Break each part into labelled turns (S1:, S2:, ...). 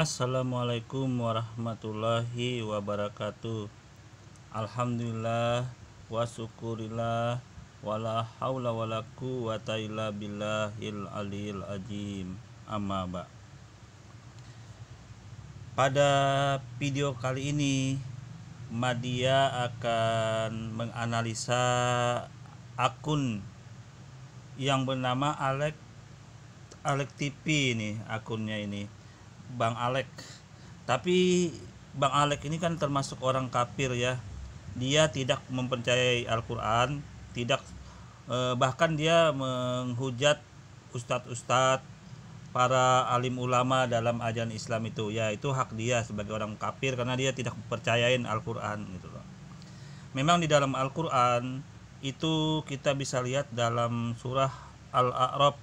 S1: Assalamualaikum warahmatullahi wabarakatuh. Alhamdulillah wa syukurillah wala haula wala quwata illa billahil aliyil azim. Amma ba. Pada video kali ini Madia akan menganalisa akun yang bernama Alek TV ini, akunnya ini Bang Alek. Tapi Bang Alek ini kan termasuk orang kafir ya. Dia tidak mempercayai Al-Quran, tidak bahkan dia menghujat ustadz-ustadz, para alim ulama dalam ajaran Islam itu. Ya, itu hak dia sebagai orang kafir karena dia tidak percayain Al-Quran gitu loh. Memang di dalam Al-Quran itu kita bisa lihat dalam surah Al-A'raf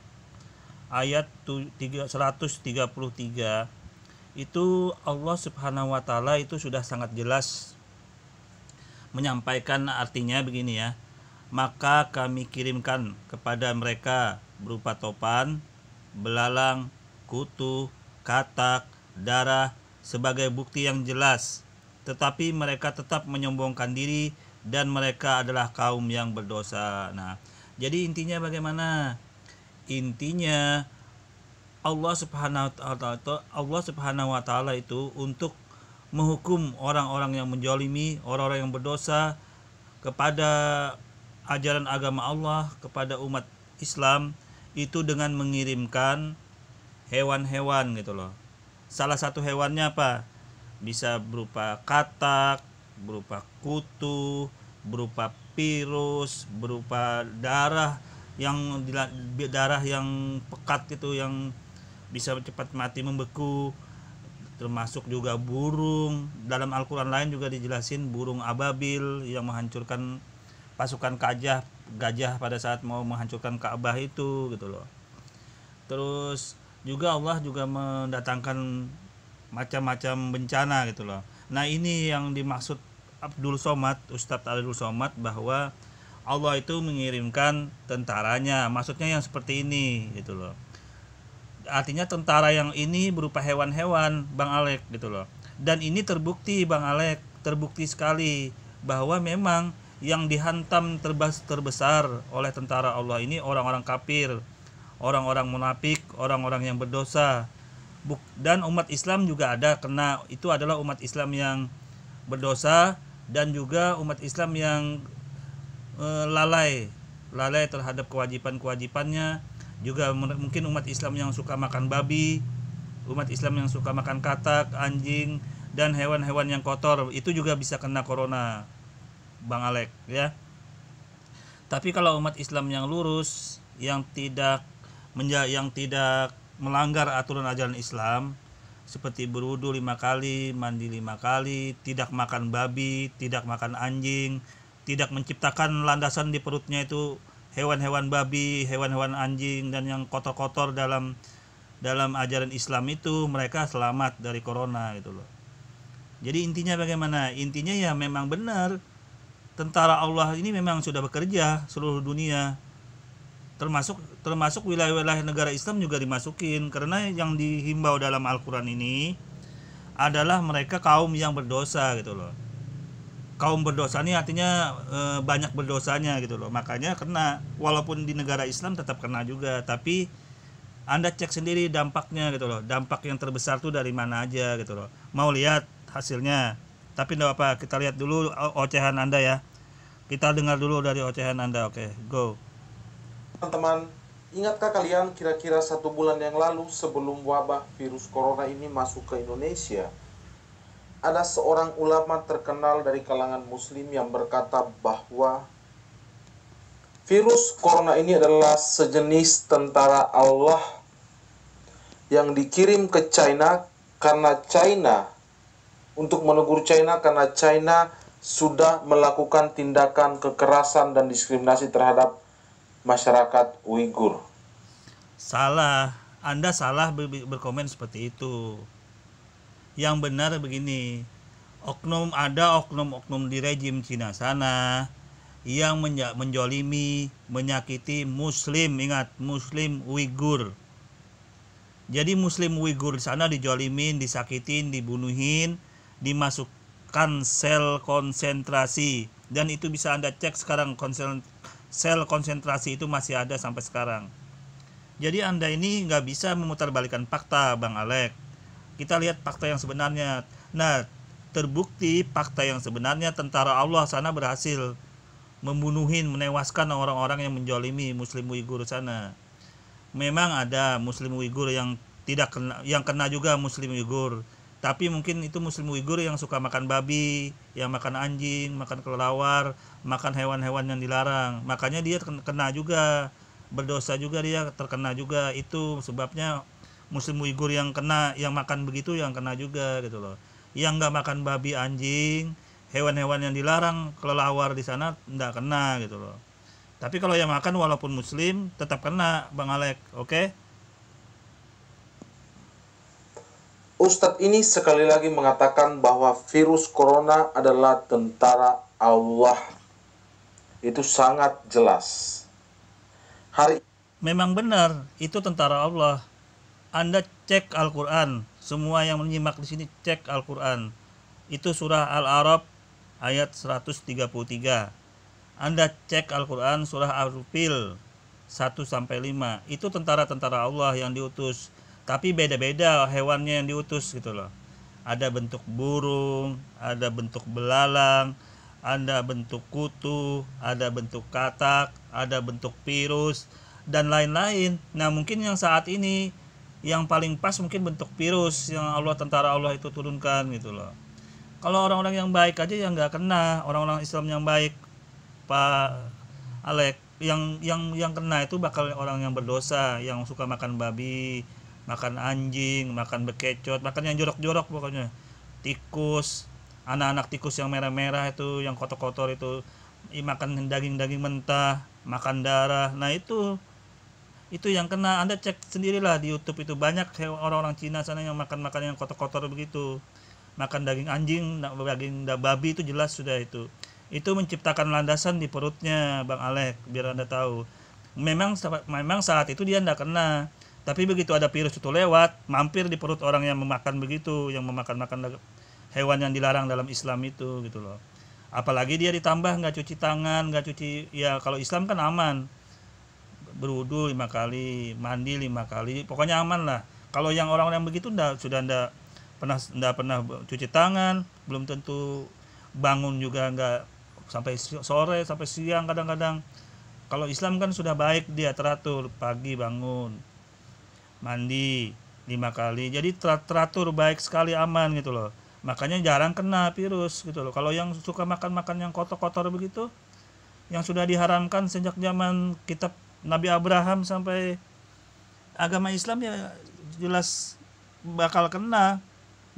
S1: ayat 133 itu Allah Subhanahu wa taala itu sudah sangat jelas menyampaikan, artinya begini ya. Maka kami kirimkan kepada mereka berupa topan, belalang, kutu, katak, darah sebagai bukti yang jelas, tetapi mereka tetap menyombongkan diri dan mereka adalah kaum yang berdosa. Nah, jadi intinya bagaimana? Intinya Allah Subhanahu wa taala itu untuk menghukum orang-orang yang menjolimi, orang-orang yang berdosa kepada ajaran agama Allah, kepada umat Islam itu dengan mengirimkan hewan-hewan gitu loh. Salah satu hewannya apa? Bisa berupa katak, berupa kutu, berupa virus, berupa darah yang pekat gitu, yang bisa cepat mati, membeku, termasuk juga burung. Dalam Al-Quran lain juga dijelasin burung ababil yang menghancurkan pasukan gajah pada saat mau menghancurkan Ka'bah itu gitu loh. Terus juga Allah juga mendatangkan macam-macam bencana gitu loh. Nah, ini yang dimaksud Ustadz Abdul Somad, bahwa Allah itu mengirimkan tentaranya, maksudnya yang seperti ini gitu loh. Artinya tentara yang ini berupa hewan-hewan, Bang Alek gitu loh. Dan ini terbukti Bang Alek, terbukti sekali bahwa memang yang dihantam terbesar oleh tentara Allah ini orang-orang kafir, orang-orang munafik, orang-orang yang berdosa. Dan umat Islam juga ada kena, itu adalah umat Islam yang berdosa dan juga umat Islam yang lalai terhadap kewajiban-kewajibannya. Juga mungkin umat Islam yang suka makan babi, umat Islam yang suka makan katak, anjing, dan hewan-hewan yang kotor, itu juga bisa kena corona, Bang Alek ya. Tapi kalau umat Islam yang lurus, yang tidak melanggar aturan ajaran Islam, seperti berwudu 5 kali, mandi 5 kali, tidak makan babi, tidak makan anjing, tidak menciptakan landasan di perutnya itu hewan-hewan babi, hewan-hewan anjing, dan yang kotor-kotor dalam ajaran Islam itu, mereka selamat dari corona gitu loh. Jadi intinya bagaimana? Intinya ya memang benar, tentara Allah ini memang sudah bekerja seluruh dunia, termasuk wilayah-wilayah negara Islam juga dimasukin, karena yang dihimbau dalam Al-Quran ini adalah mereka kaum yang berdosa gitu loh. Kaum berdosa ini artinya banyak berdosanya gitu loh, makanya kena. Walaupun di negara Islam tetap kena juga, tapi Anda cek sendiri dampaknya gitu loh. Dampak yang terbesar tuh dari mana aja gitu loh. Mau lihat hasilnya? Tapi enggak apa, kita lihat dulu ocehan Anda ya. Kita dengar dulu dari ocehan Anda. Oke, go.
S2: Teman-teman, ingatkah kalian kira-kira 1 bulan yang lalu sebelum wabah virus corona ini masuk ke Indonesia, ada seorang ulama terkenal dari kalangan muslim yang berkata bahwa virus corona ini adalah sejenis tentara Allah yang dikirim ke China karena China, untuk menegur China karena China sudah melakukan tindakan kekerasan dan diskriminasi terhadap masyarakat Uighur.
S1: Salah, Anda salah berkomen seperti itu. Yang benar begini, ada oknum di rejim Cina sana yang menjolimi, menyakiti muslim, ingat, muslim Uighur. Jadi Muslim Uighur di sana dijolimin, disakitin, dibunuhin, dimasukkan sel konsentrasi, dan itu bisa Anda cek sekarang, sel konsentrasi itu masih ada sampai sekarang. Jadi Anda ini nggak bisa memutarbalikkan fakta, Bang Alek. Kita lihat fakta yang sebenarnya. Nah, terbukti fakta yang sebenarnya tentara Allah sana berhasil membunuhin, menewaskan orang-orang yang menjolimi Muslim Uighur sana. Memang ada Muslim Uighur yang tidak kena, yang kena juga Muslim Uighur. Tapi mungkin itu Muslim Uighur yang suka makan babi, yang makan anjing, makan kelelawar, makan hewan-hewan yang dilarang. Makanya dia kena juga, berdosa juga, dia terkena juga. Itu sebabnya Muslim Uighur yang kena, yang makan begitu yang kena juga gitu loh. Yang nggak makan babi, anjing, hewan-hewan yang dilarang, kelelawar di sana nggak kena gitu loh. Tapi kalau yang makan walaupun Muslim tetap kena, Bang Alek, oke?
S2: Ustadz ini sekali lagi mengatakan bahwa virus corona adalah tentara Allah. Itu sangat jelas.
S1: Memang benar, itu tentara Allah. Anda cek Al-Quran, semua yang menyimak di sini cek Al-Quran. Itu surah Al-A'raf ayat 133. Anda cek Al-Quran surah Al-Fil 1-5. Itu tentara-tentara Allah yang diutus. Tapi beda-beda hewannya yang diutus gitu loh. Ada bentuk burung, ada bentuk belalang, ada bentuk kutu, ada bentuk katak, ada bentuk virus, dan lain-lain. Nah mungkin yang saat ini yang paling pas mungkin bentuk virus yang tentara Allah itu turunkan gitu loh. Kalau orang-orang yang baik aja yang nggak kena, orang-orang Islam yang baik, Pak Alek, yang kena itu bakal orang yang berdosa, yang suka makan babi, makan anjing, makan bekecot, makan yang jorok-jorok pokoknya. Tikus, anak-anak tikus yang merah-merah itu, yang kotor-kotor itu, makan daging-daging mentah, makan darah. Nah itu yang kena. Anda cek sendirilah di YouTube, itu banyak orang-orang Cina sana yang makan yang kotor-kotor begitu. Makan daging anjing, daging babi, itu jelas sudah itu menciptakan landasan di perutnya, Bang Alek, biar Anda tahu. Memang saat itu dia tidak kena, tapi begitu ada virus itu lewat, mampir di perut orang yang memakan begitu, yang memakan hewan yang dilarang dalam Islam itu gitu loh. Apalagi dia ditambah nggak cuci tangan, ya kalau Islam kan aman, berwudu 5 kali, mandi 5 kali, pokoknya aman lah. Kalau yang orang-orang begitu sudah ndak pernah cuci tangan, belum tentu bangun juga nggak sampai sore, sampai siang kadang-kadang. Kalau Islam kan sudah baik, dia teratur, pagi bangun, mandi 5 kali, jadi teratur baik sekali, aman gitu loh. Makanya jarang kena virus gitu loh. Kalau yang suka makan yang kotor-kotor begitu, yang sudah diharamkan sejak zaman kitab Nabi Abraham sampai agama Islam, ya jelas bakal kena.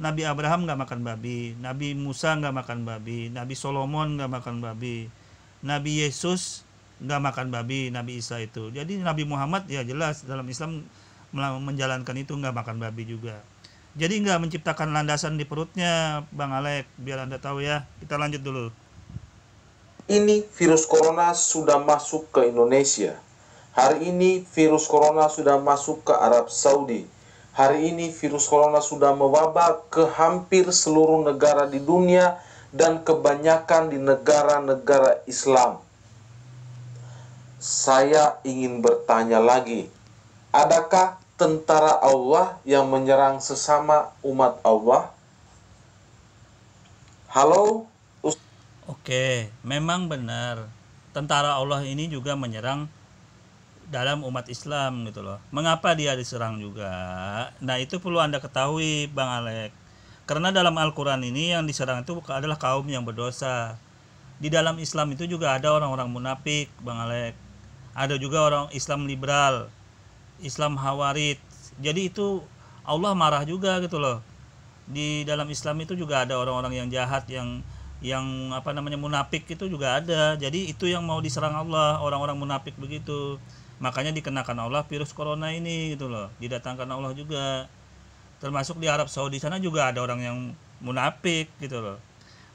S1: Nabi Abraham nggak makan babi, Nabi Musa nggak makan babi, Nabi Solomon nggak makan babi, Nabi Yesus nggak makan babi, Nabi Isa itu. Jadi Nabi Muhammad ya jelas dalam Islam menjalankan itu, nggak makan babi juga. Jadi nggak menciptakan landasan di perutnya, Bang Alek, biar Anda tahu ya. Kita lanjut dulu.
S2: Ini virus corona sudah masuk ke Indonesia. Hari ini virus corona sudah masuk ke Arab Saudi. Hari ini virus corona sudah mewabah ke hampir seluruh negara di dunia dan kebanyakan di negara-negara Islam. Saya ingin bertanya lagi, adakah tentara Allah yang menyerang sesama umat Allah? Halo?
S1: Oke, memang benar. Tentara Allah ini juga menyerang dalam umat Islam gitu loh. Mengapa dia diserang juga? Nah itu perlu Anda ketahui, Bang Alek. Karena dalam Al-Quran ini yang diserang itu adalah kaum yang berdosa. Di dalam Islam itu juga ada orang-orang munafik, Bang Alek. Ada juga orang Islam liberal, Islam Hawarid. Jadi itu Allah marah juga gitu loh. Di dalam Islam itu juga ada orang-orang yang jahat, yang munafik itu juga ada. Jadi itu yang mau diserang Allah, orang-orang munafik begitu. Makanya dikenakan Allah virus corona ini gitu loh, didatangkan Allah juga. Termasuk di Arab Saudi sana juga ada orang yang munafik gitu loh.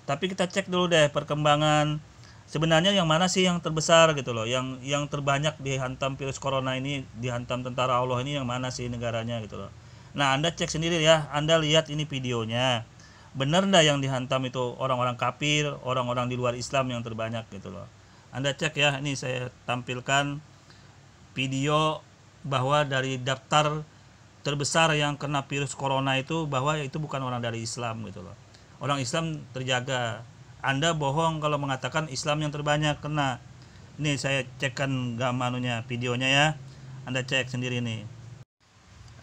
S1: Tapi kita cek dulu deh perkembangan sebenarnya yang mana sih yang terbesar gitu loh, yang terbanyak dihantam virus corona ini, dihantam tentara Allah ini, yang mana sih negaranya gitu loh. Nah, Anda cek sendiri ya, Anda lihat ini videonya. Benar nggak yang dihantam itu orang-orang kafir, orang-orang di luar Islam yang terbanyak gitu loh. Anda cek ya, ini saya tampilkan video bahwa dari daftar terbesar yang kena virus corona itu, bahwa itu bukan orang dari Islam gitu loh. Orang Islam terjaga. Anda bohong kalau mengatakan Islam yang terbanyak kena. Ini saya cekkan gambarnya, videonya ya. Anda cek sendiri nih.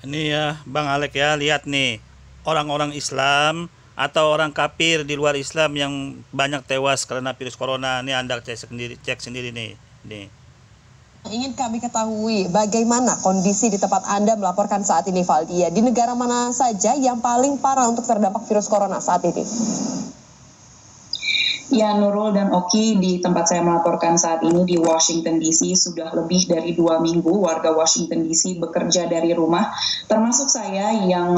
S1: Ini ya Bang Alek ya, lihat nih. Orang-orang Islam atau orang kafir di luar Islam yang banyak tewas karena virus corona. Ini Anda cek sendiri nih. Nih.
S3: Ingin kami ketahui bagaimana kondisi di tempat Anda melaporkan saat ini, Valdia. Di negara mana saja yang paling parah untuk terdampak virus corona saat ini?
S4: Ya, Nurul dan Oki, di tempat saya melaporkan saat ini di Washington DC sudah lebih dari 2 minggu warga Washington DC bekerja dari rumah, termasuk saya yang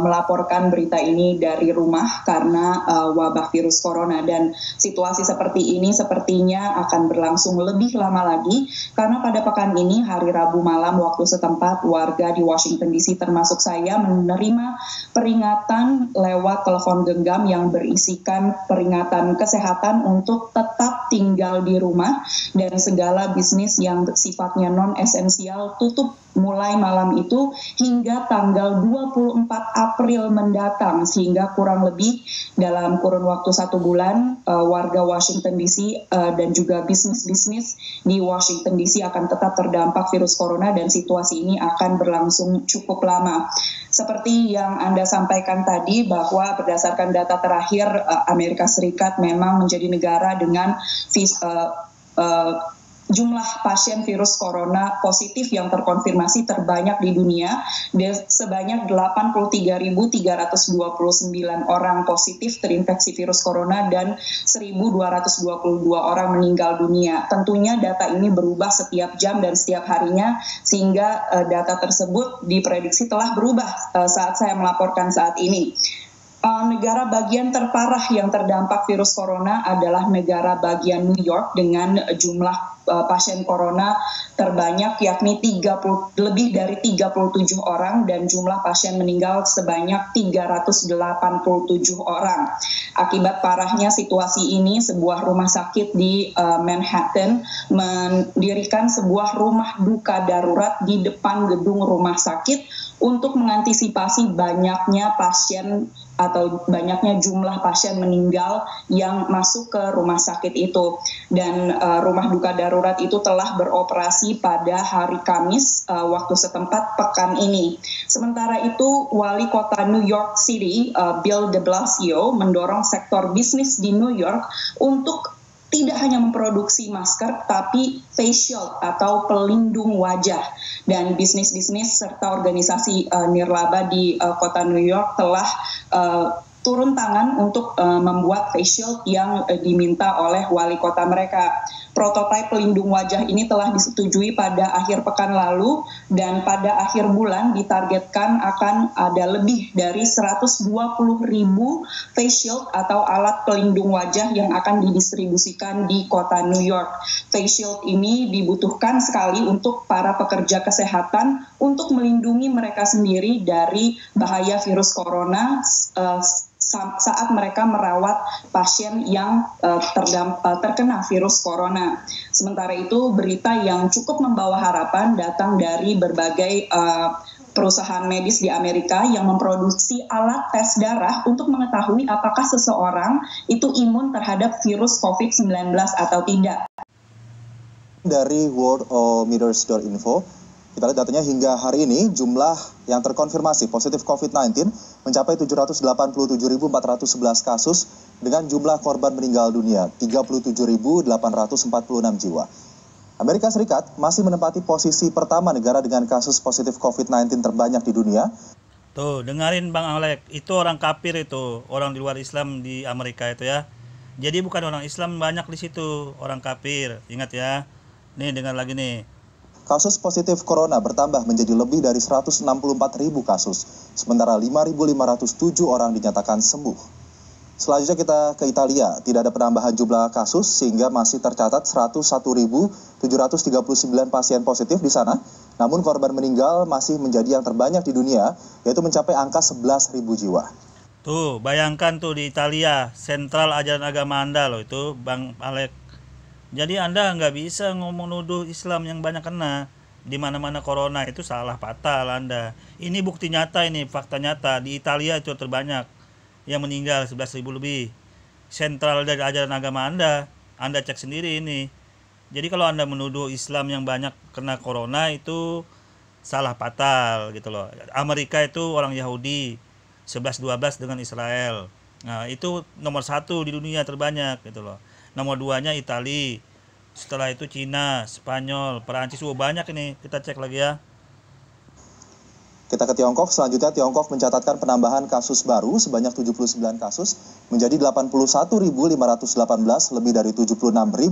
S4: melaporkan berita ini dari rumah karena wabah virus corona. Dan situasi seperti ini sepertinya akan berlangsung lebih lama lagi karena pada pekan ini hari Rabu malam waktu setempat warga di Washington DC termasuk saya menerima peringatan lewat telepon genggam yang berisikan peringatan kesehatan untuk tetap tinggal di rumah dan segala bisnis yang sifatnya non-esensial tutup mulai malam itu hingga tanggal 24 April mendatang, sehingga kurang lebih dalam kurun waktu 1 bulan warga Washington DC dan juga bisnis-bisnis di Washington DC akan tetap terdampak virus corona dan situasi ini akan berlangsung cukup lama. Seperti yang Anda sampaikan tadi bahwa berdasarkan data terakhir Amerika Serikat memang menjadi negara dengan jumlah pasien virus corona positif yang terkonfirmasi terbanyak di dunia, sebanyak 83.329 orang positif terinfeksi virus corona dan 1.222 orang meninggal dunia. Tentunya data ini berubah setiap jam dan setiap harinya, sehingga data tersebut diprediksi telah berubah saat saya melaporkan saat ini. Negara bagian terparah yang terdampak virus corona adalah negara bagian New York dengan jumlah pasien corona terbanyak, yakni lebih dari 37 orang dan jumlah pasien meninggal sebanyak 387 orang. Akibat parahnya situasi ini, sebuah rumah sakit di Manhattan mendirikan sebuah rumah duka darurat di depan gedung rumah sakit untuk mengantisipasi banyaknya pasien atau banyaknya jumlah pasien meninggal yang masuk ke rumah sakit itu. Dan rumah duka darurat itu telah beroperasi pada hari Kamis waktu setempat pekan ini. Sementara itu, Wali Kota New York City, Bill de Blasio, mendorong sektor bisnis di New York untuk tidak hanya memproduksi masker, tapi face shield atau pelindung wajah. Dan bisnis-bisnis serta organisasi nirlaba di kota New York telah turun tangan untuk membuat face shield yang diminta oleh wali kota mereka. Prototipe pelindung wajah ini telah disetujui pada akhir pekan lalu dan pada akhir bulan ditargetkan akan ada lebih dari 120.000 face shield atau alat pelindung wajah yang akan didistribusikan di kota New York. Face shield ini dibutuhkan sekali untuk para pekerja kesehatan untuk melindungi mereka sendiri dari bahaya virus corona saat mereka merawat pasien yang terkena virus corona. Sementara itu, berita yang cukup membawa harapan datang dari berbagai perusahaan medis di Amerika yang memproduksi alat tes darah untuk mengetahui apakah seseorang itu imun terhadap virus COVID-19 atau tidak.
S5: Dari worldometers.info, kita lihat datanya hingga hari ini jumlah yang terkonfirmasi positif COVID-19 mencapai 787.411 kasus dengan jumlah korban meninggal dunia 37.846 jiwa. Amerika Serikat masih menempati posisi pertama negara dengan kasus positif COVID-19 terbanyak di dunia.
S1: Tuh, dengarin Bang Alek, itu orang kafir itu, orang di luar Islam di Amerika itu ya. Jadi bukan orang Islam banyak di situ, orang kafir. Ingat ya. Nih, dengar lagi nih.
S5: Kasus positif corona bertambah menjadi lebih dari 164.000 kasus, sementara 5.507 orang dinyatakan sembuh. Selanjutnya kita ke Italia. Tidak ada penambahan jumlah kasus sehingga masih tercatat 101.739 pasien positif di sana. Namun korban meninggal masih menjadi yang terbanyak di dunia, yaitu mencapai angka 11.000 jiwa.
S1: Tuh, bayangkan tuh di Italia, sentral ajaran agama Anda loh itu, Bang Alek. Jadi Anda nggak bisa ngomong nuduh Islam yang banyak kena. Di mana-mana corona itu salah fatal Anda. Ini bukti nyata, ini fakta nyata. Di Italia itu terbanyak yang meninggal, 11.000 lebih. Sentral dari ajaran agama Anda cek sendiri ini. Jadi kalau Anda menuduh Islam yang banyak kena corona itu salah fatal gitu loh. Amerika itu orang Yahudi 11-12 dengan Israel. Nah, itu nomor 1 di dunia terbanyak gitu loh. Nomor 2-nya Italia. Setelah itu Cina, Spanyol, Perancis, banyak ini. Kita cek lagi ya.
S5: Kita ke Tiongkok. Selanjutnya Tiongkok mencatatkan penambahan kasus baru sebanyak 79 kasus menjadi 81.518, lebih dari 76.000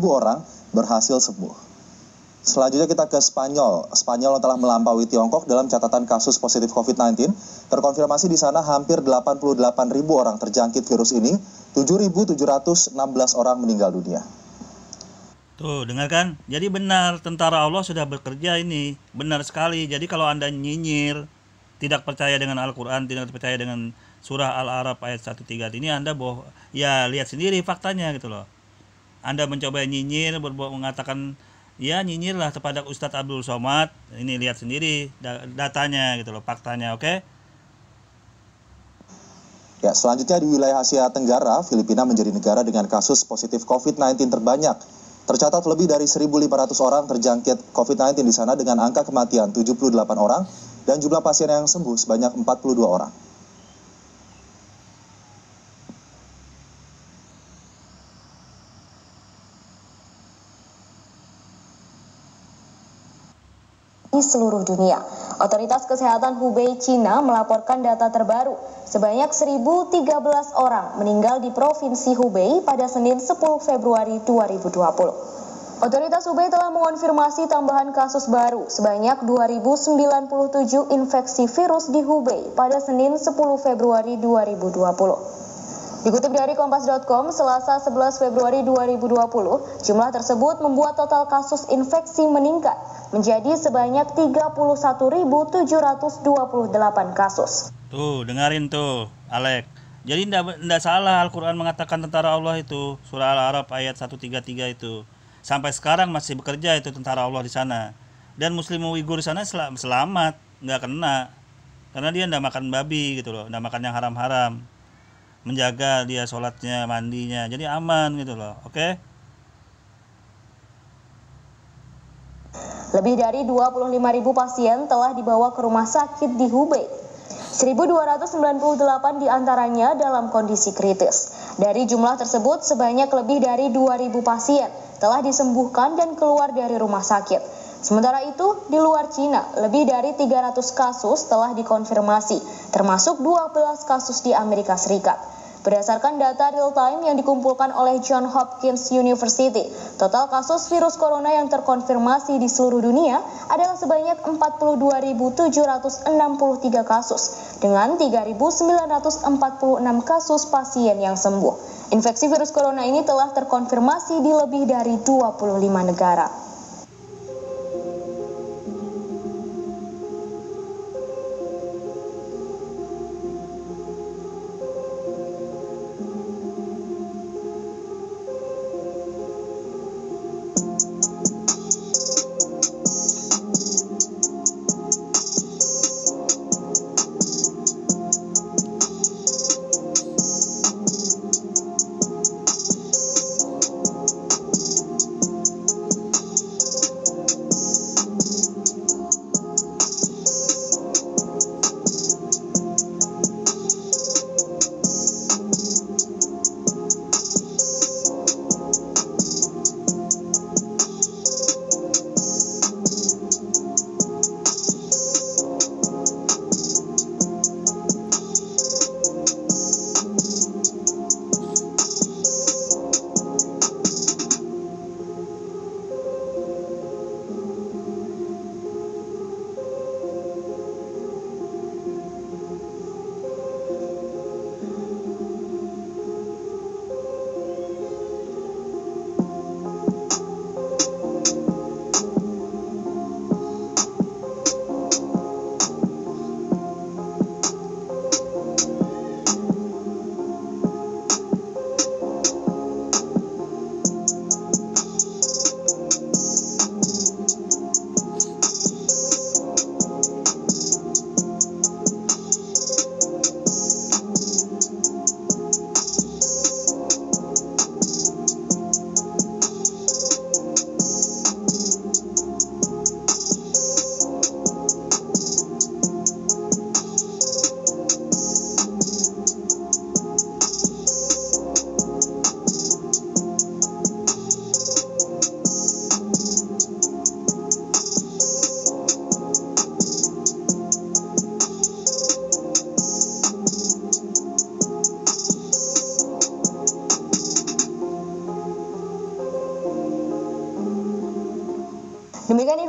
S5: orang berhasil sembuh. Selanjutnya kita ke Spanyol. Spanyol telah melampaui Tiongkok dalam catatan kasus positif COVID-19. Terkonfirmasi di sana hampir 88.000 orang terjangkit virus ini, 7.716 orang meninggal dunia.
S1: Tuh, dengarkan. Jadi benar, tentara Allah sudah bekerja ini. Benar sekali. Jadi kalau Anda nyinyir, tidak percaya dengan Al-Quran, tidak percaya dengan surah Al-A'raf ayat 133 ini, Anda ya lihat sendiri faktanya gitu loh. Anda mencoba nyinyir, mengatakan ya nyinyirlah kepada Ustadz Abdul Somad. Ini lihat sendiri datanya gitu loh, faktanya, oke?
S5: Ya, selanjutnya di wilayah Asia Tenggara, Filipina menjadi negara dengan kasus positif COVID-19 terbanyak. Tercatat lebih dari 1.500 orang terjangkit COVID-19 di sana dengan angka kematian 78 orang dan jumlah pasien yang sembuh sebanyak 42 orang.
S6: Di seluruh dunia, Otoritas Kesehatan Hubei, Cina melaporkan data terbaru. Sebanyak 1.013 orang meninggal di Provinsi Hubei pada Senin 10 Februari 2020. Otoritas Hubei telah mengonfirmasi tambahan kasus baru sebanyak 2.097 infeksi virus di Hubei pada Senin 10 Februari 2020. Dikutip dari Kompas.com, Selasa 11 Februari 2020, jumlah tersebut membuat total kasus infeksi meningkat menjadi sebanyak 31.728 kasus.
S1: Tuh, dengarin tuh, Alek. Jadi tidak salah Al-Quran mengatakan tentara Allah itu, surah Al-A'raf ayat 133 itu. Sampai sekarang masih bekerja itu tentara Allah di sana. Dan Muslim Uighur di sana selamat, nggak kena. Karena dia nggak makan babi gitu loh, nggak makan yang haram-haram. Menjaga dia sholatnya, mandinya, jadi aman gitu loh, oke?
S6: Lebih dari 25.000 pasien telah dibawa ke rumah sakit di Hubei. 1.298 diantaranya dalam kondisi kritis. Dari jumlah tersebut, sebanyak lebih dari 2.000 pasien telah disembuhkan dan keluar dari rumah sakit. Sementara itu, di luar Cina, lebih dari 300 kasus telah dikonfirmasi, termasuk 12 kasus di Amerika Serikat. Berdasarkan data real-time yang dikumpulkan oleh Johns Hopkins University, total kasus virus corona yang terkonfirmasi di seluruh dunia adalah sebanyak 42.763 kasus, dengan 3.946 kasus pasien yang sembuh. Infeksi virus corona ini telah terkonfirmasi di lebih dari 25 negara.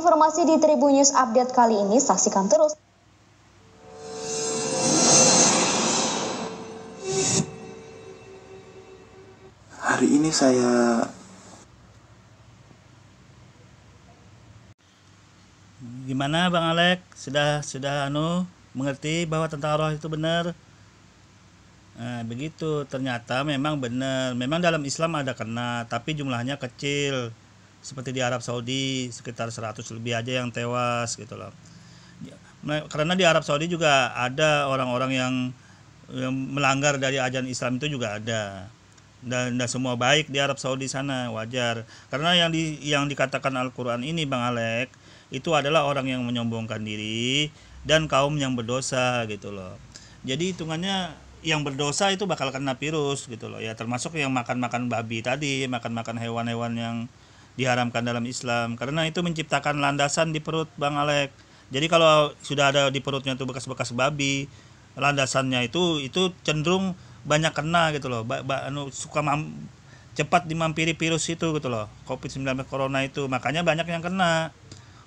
S6: informasi di Tribun News Update kali ini, saksikan terus.
S7: Hari ini saya
S1: Gimana Bang Alek? Sudah mengerti bahwa tentang roh itu benar? Nah, begitu. Ternyata memang benar. Memang dalam Islam ada kena, tapi jumlahnya kecil. Seperti di Arab Saudi sekitar 100 lebih aja yang tewas gitu loh. Karena di Arab Saudi juga ada orang-orang yang melanggar dari ajaran Islam itu juga ada. Dan semua baik di Arab Saudi sana, wajar. Karena yang dikatakan Al-Qur'an ini Bang Alek itu adalah orang yang menyombongkan diri dan kaum yang berdosa gitu loh. Jadi hitungannya yang berdosa itu bakal kena virus gitu loh ya, termasuk yang makan-makan babi tadi, makan-makan hewan-hewan yang diharamkan dalam Islam, karena itu menciptakan landasan di perut Bang Alek. Jadi kalau sudah ada di perutnya tuh bekas-bekas babi, landasannya itu cenderung banyak kena gitu loh. Cepat dimampiri virus itu gitu loh, COVID-19 corona itu, makanya banyak yang kena.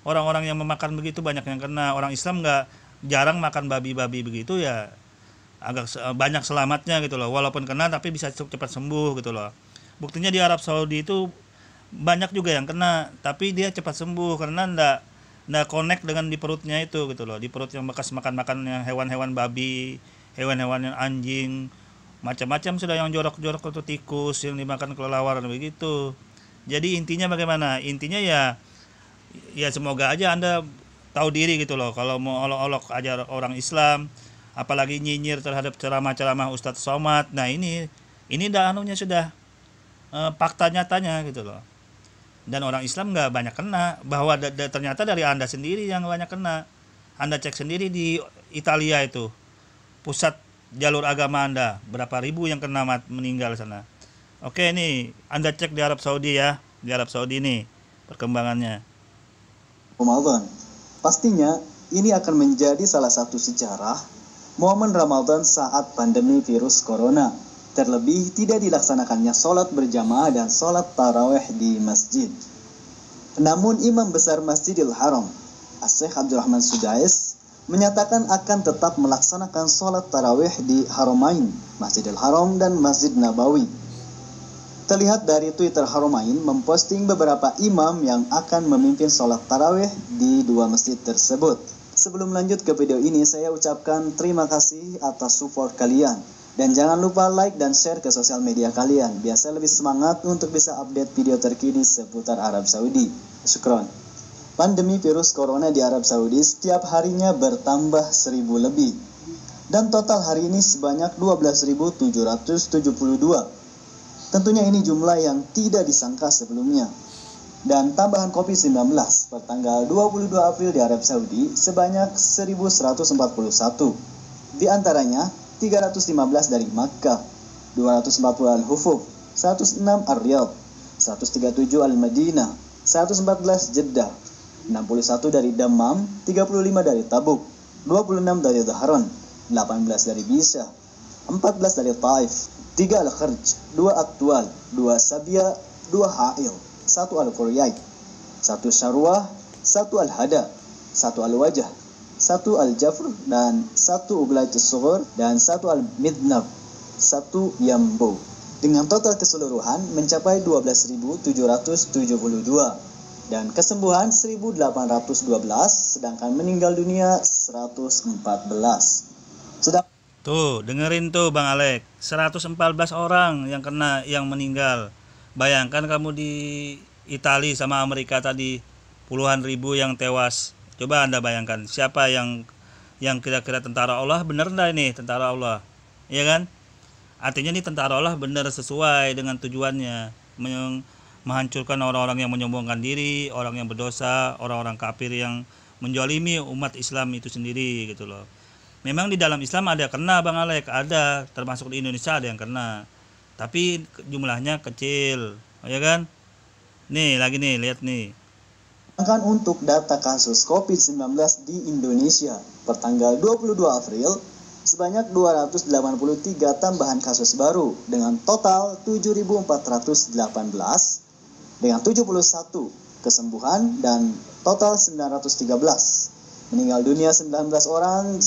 S1: Orang-orang yang memakan begitu banyak yang kena. Orang Islam jarang makan babi-babi begitu ya, agak banyak selamatnya gitu loh. Walaupun kena tapi bisa cepat sembuh gitu loh. Buktinya di Arab Saudi itu banyak juga yang kena, tapi dia cepat sembuh karena ndak connect dengan di perutnya itu gitu loh. Di perut yang bekas makan-makan yang hewan-hewan babi, hewan-hewan yang anjing, macam-macam sudah yang jorok-jorok itu tikus yang dimakan kelelawar begitu. Jadi intinya bagaimana? Intinya ya semoga aja Anda tahu diri gitu loh. Kalau mau olok-olok ajar orang Islam, apalagi nyinyir terhadap ceramah-ceramah Ustadz Somad, nah ini sudah fakta nyatanya gitu loh. Dan orang Islam nggak banyak kena, bahwa ternyata dari Anda sendiri yang banyak kena. Anda cek sendiri di Italia itu, pusat jalur agama Anda, berapa ribu yang kena meninggal sana. Oke, ini Anda cek di Arab Saudi ya, di Arab Saudi nih perkembangannya.
S5: Ramadan. Pastinya ini akan menjadi salah satu sejarah momen Ramadan saat pandemi virus corona. Terlebih tidak dilaksanakannya sholat berjamaah dan sholat tarawih di masjid. Namun Imam Besar Masjidil Haram, As-Syeikh Abdurrahman Sudais, menyatakan akan tetap melaksanakan sholat tarawih di Haramain, Masjidil Haram dan Masjid Nabawi. Terlihat dari Twitter Haramain memposting beberapa imam yang akan memimpin sholat tarawih di dua masjid tersebut. Sebelum lanjut ke video ini, saya ucapkan terima kasih atas support kalian. Dan jangan lupa like dan share ke sosial media kalian, biar saya lebih semangat untuk bisa update video terkini seputar Arab Saudi. Syukron. Pandemi virus corona di Arab Saudi setiap harinya bertambah 1.000 lebih. Dan total hari ini sebanyak 12.772. Tentunya ini jumlah yang tidak disangka sebelumnya. Dan tambahan COVID-19 per tanggal 22 April di Arab Saudi sebanyak 1.141. Di antaranya 315 dari Makkah, 240 Al-Hufuf, 106 Ar-Riyadh, 137 Al-Madinah, 114 Jeddah, 61 dari Dammam, 35 dari Tabuk, 26 dari Dhahran, 18 dari Bisha, 14 dari Taif, 3 Al-Kharj, 2 Aktual, 2 Sabia, 2 Ha'il, 1 Al-Quryai, 1 Syarwah, 1 Al-Hada, 1 Al-Wajah, 1 Al-Jafr, dan 1 Ublaj As-Sughur, dan 1 Al-Midnab, 1 Yambo. Dengan total keseluruhan mencapai 12.772 dan kesembuhan 1.812, sedangkan meninggal dunia 114.
S1: Tuh, dengerin tuh Bang Alek, 114 orang yang kena, yang meninggal. Bayangkan kamu di Italia sama Amerika tadi, puluhan ribu yang tewas. Coba Anda bayangkan, siapa yang kira-kira tentara Allah, bener enggak ini tentara Allah? Iya kan? Artinya ini tentara Allah benar sesuai dengan tujuannya, menghancurkan orang-orang yang menyombongkan diri, orang yang berdosa, orang-orang kafir yang menjolimi umat Islam itu sendiri gitu loh. Memang di dalam Islam ada kena Bang Alek, ada, termasuk di Indonesia ada yang kena, tapi jumlahnya kecil, ya kan? Nih lagi nih, lihat nih.
S5: Sedangkan untuk data kasus COVID-19 di Indonesia per tanggal 22 April sebanyak 283 tambahan kasus baru dengan total 7.418 dengan 71 kesembuhan dan total 913. Meninggal dunia 19 orang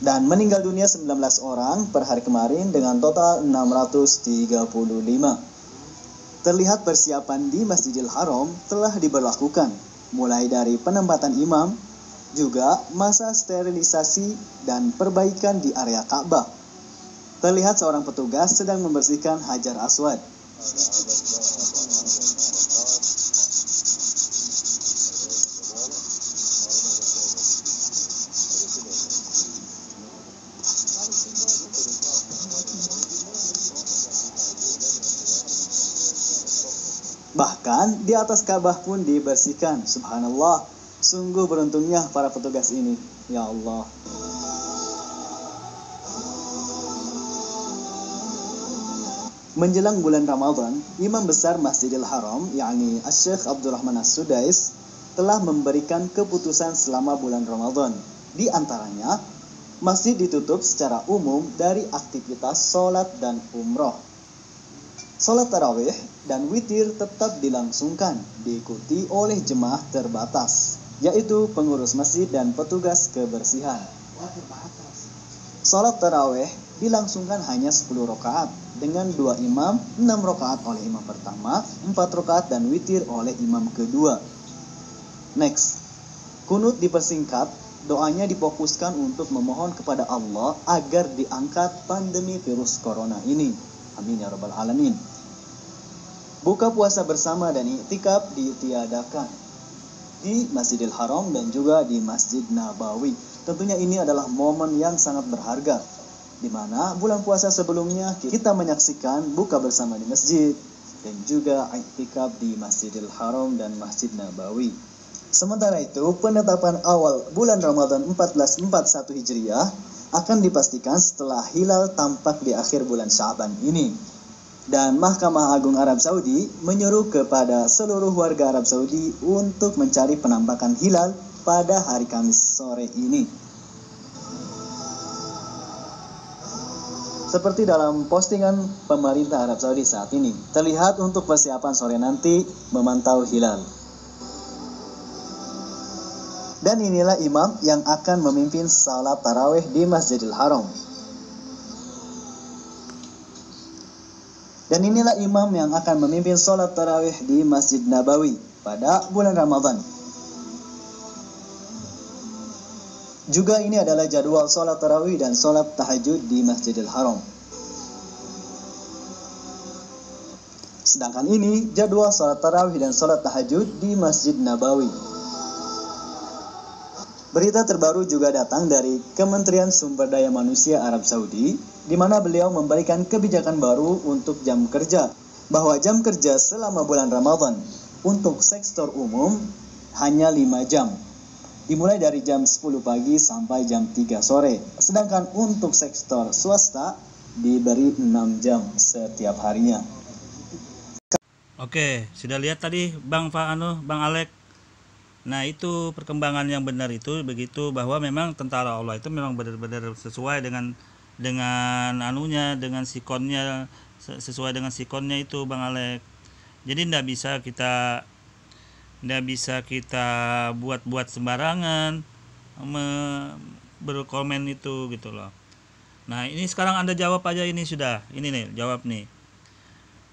S5: dan meninggal dunia 19 orang per hari kemarin dengan total 635. Terlihat persiapan di Masjidil Haram telah diberlakukan, mulai dari penempatan imam, juga masa sterilisasi dan perbaikan di area Ka'bah. Terlihat seorang petugas sedang membersihkan Hajar Aswad. Bahkan di atas Ka'bah pun dibersihkan. Subhanallah, sungguh beruntungnya para petugas ini. Ya Allah. Menjelang bulan Ramadan, Imam Besar Masjidil Haram, yakni Asy-Syaikh Abdurrahman As-Sudais, telah memberikan keputusan selama bulan Ramadan. Di antaranya, masjid ditutup secara umum dari aktivitas sholat dan umroh. Sholat tarawih dan witir tetap dilangsungkan, diikuti oleh jemaah terbatas, yaitu pengurus masjid dan petugas kebersihan. Sholat tarawih dilangsungkan hanya 10 rakaat dengan 2 imam, 6 rakaat oleh imam pertama, 4 rakaat dan witir oleh imam kedua. Next, kunut dipersingkat, doanya difokuskan untuk memohon kepada Allah agar diangkat pandemi virus corona ini. Amin ya rabbal alamin. Buka puasa bersama dan iktikaf ditiadakan di Masjidil Haram dan juga di Masjid Nabawi. Tentunya ini adalah momen yang sangat berharga, di mana bulan puasa sebelumnya kita menyaksikan buka bersama di masjid dan juga iktikaf di Masjidil Haram dan Masjid Nabawi. Sementara itu, penetapan awal bulan Ramadan 1441 Hijriah akan dipastikan setelah hilal tampak di akhir bulan Sya'ban ini. Dan Mahkamah Agung Arab Saudi menyuruh kepada seluruh warga Arab Saudi untuk mencari penampakan hilal pada hari Kamis sore ini. Seperti dalam postingan pemerintah Arab Saudi saat ini, terlihat untuk persiapan sore nanti memantau hilal. Dan inilah imam yang akan memimpin salat tarawih di Masjidil Haram. Dan inilah imam yang akan memimpin salat tarawih di Masjid Nabawi pada bulan Ramadan. Juga ini adalah jadwal salat tarawih dan salat tahajud di Masjidil Haram. Sedangkan ini jadwal salat tarawih dan salat tahajud di Masjid Nabawi. Berita terbaru juga datang dari Kementerian Sumber Daya Manusia Arab Saudi, di mana beliau memberikan kebijakan baru untuk jam kerja, bahwa jam kerja selama bulan Ramadan untuk sektor umum hanya 5 jam, dimulai dari jam 10 pagi sampai jam 3 sore, sedangkan untuk sektor swasta diberi 6 jam setiap harinya.
S1: Oke, sudah lihat tadi Bang Alek. Nah, itu perkembangan yang benar itu begitu, bahwa memang tentara Allah itu memang benar-benar sesuai dengan anunya, dengan sikonnya, sesuai dengan sikonnya itu Bang Alek. Jadi tidak bisa kita buat-buat sembarangan berkomen itu gitu loh. Nah, ini sekarang Anda jawab aja, ini sudah. Ini nih, jawab nih.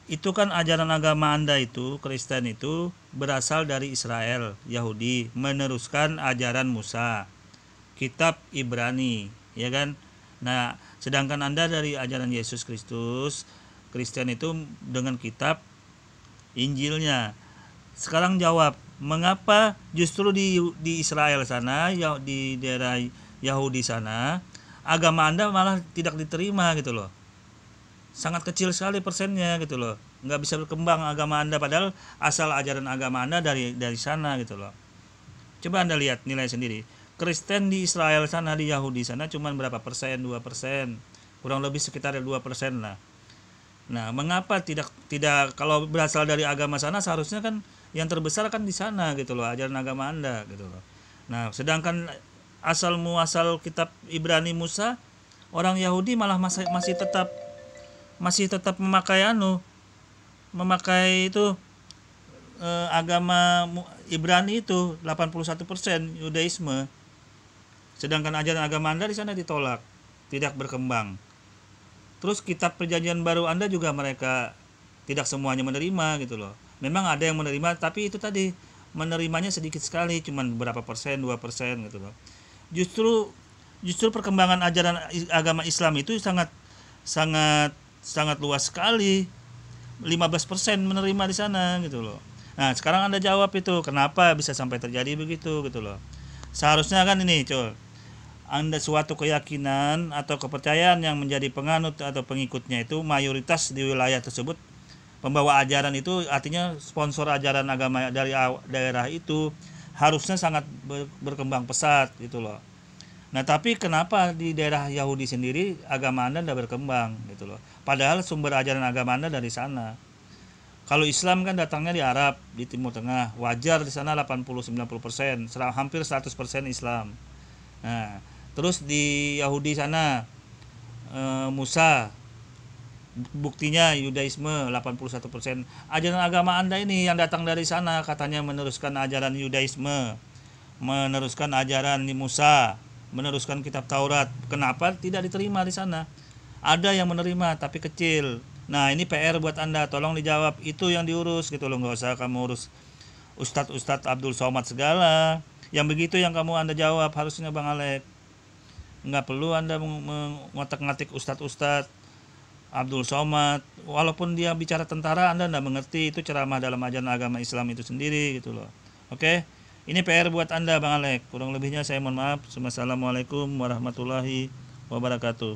S1: Itu kan ajaran agama Anda itu, Kristen itu berasal dari Israel, Yahudi, meneruskan ajaran Musa, kitab Ibrani, ya kan? Nah, sedangkan Anda dari ajaran Yesus Kristus, Kristen itu dengan kitab Injilnya. Sekarang jawab, mengapa justru di Israel sana, di daerah Yahudi sana, agama Anda malah tidak diterima gitu loh. Sangat kecil sekali persennya gitu loh, nggak bisa berkembang agama Anda, padahal asal ajaran agama Anda dari sana gitu loh. Coba Anda lihat nilai sendiri, Kristen di Israel sana, di Yahudi sana cuman berapa persen, 2%, kurang lebih sekitar 2% lah. Nah, mengapa tidak kalau berasal dari agama sana, seharusnya kan yang terbesar kan di sana gitu loh, ajaran agama Anda gitu loh. Nah, sedangkan asal muasal kitab Ibrani Musa, orang Yahudi malah masih tetap memakai itu agama Ibrani itu 81% Yudaisme. Sedangkan ajaran agama Anda di sana ditolak, tidak berkembang. Terus kitab perjanjian baru Anda juga mereka tidak semuanya menerima gitu loh. Memang ada yang menerima, tapi itu tadi menerimanya sedikit sekali, cuman berapa persen, 2% gitu loh. Justru perkembangan ajaran agama Islam itu sangat luas sekali. 15% menerima di sana gitu loh. Nah, sekarang Anda jawab itu, kenapa bisa sampai terjadi begitu gitu loh. Seharusnya kan ini, Anda suatu keyakinan atau kepercayaan yang menjadi penganut atau pengikutnya itu mayoritas di wilayah tersebut pembawa ajaran itu, artinya sponsor ajaran agama dari daerah itu harusnya sangat berkembang pesat gitu loh. Nah, tapi kenapa di daerah Yahudi sendiri agama Anda tidak berkembang gitu loh. Padahal sumber ajaran agama Anda dari sana. Kalau Islam kan datangnya di Arab, di Timur Tengah, wajar di sana 80-90%, hampir 100% Islam. Nah, terus di Yahudi sana Musa, buktinya Yudaisme 81%. Ajaran agama Anda ini yang datang dari sana katanya meneruskan ajaran Yudaisme, meneruskan ajaran Musa, meneruskan kitab Taurat. Kenapa tidak diterima di sana? Ada yang menerima tapi kecil. Nah, ini PR buat Anda, tolong dijawab. Itu yang diurus gitu loh, nggak usah kamu urus Ustadz Abdul Somad segala. Yang begitu yang Anda jawab harusnya Bang Alek. Nggak perlu Anda ngotak-ngatik Ustadz Abdul Somad. Walaupun dia bicara tentara, Anda nggak mengerti, itu ceramah dalam ajaran agama Islam itu sendiri gitu loh. Oke? Ini PR buat Anda Bang Alek. Kurang lebihnya saya mohon maaf. Wassalamualaikum warahmatullahi wabarakatuh.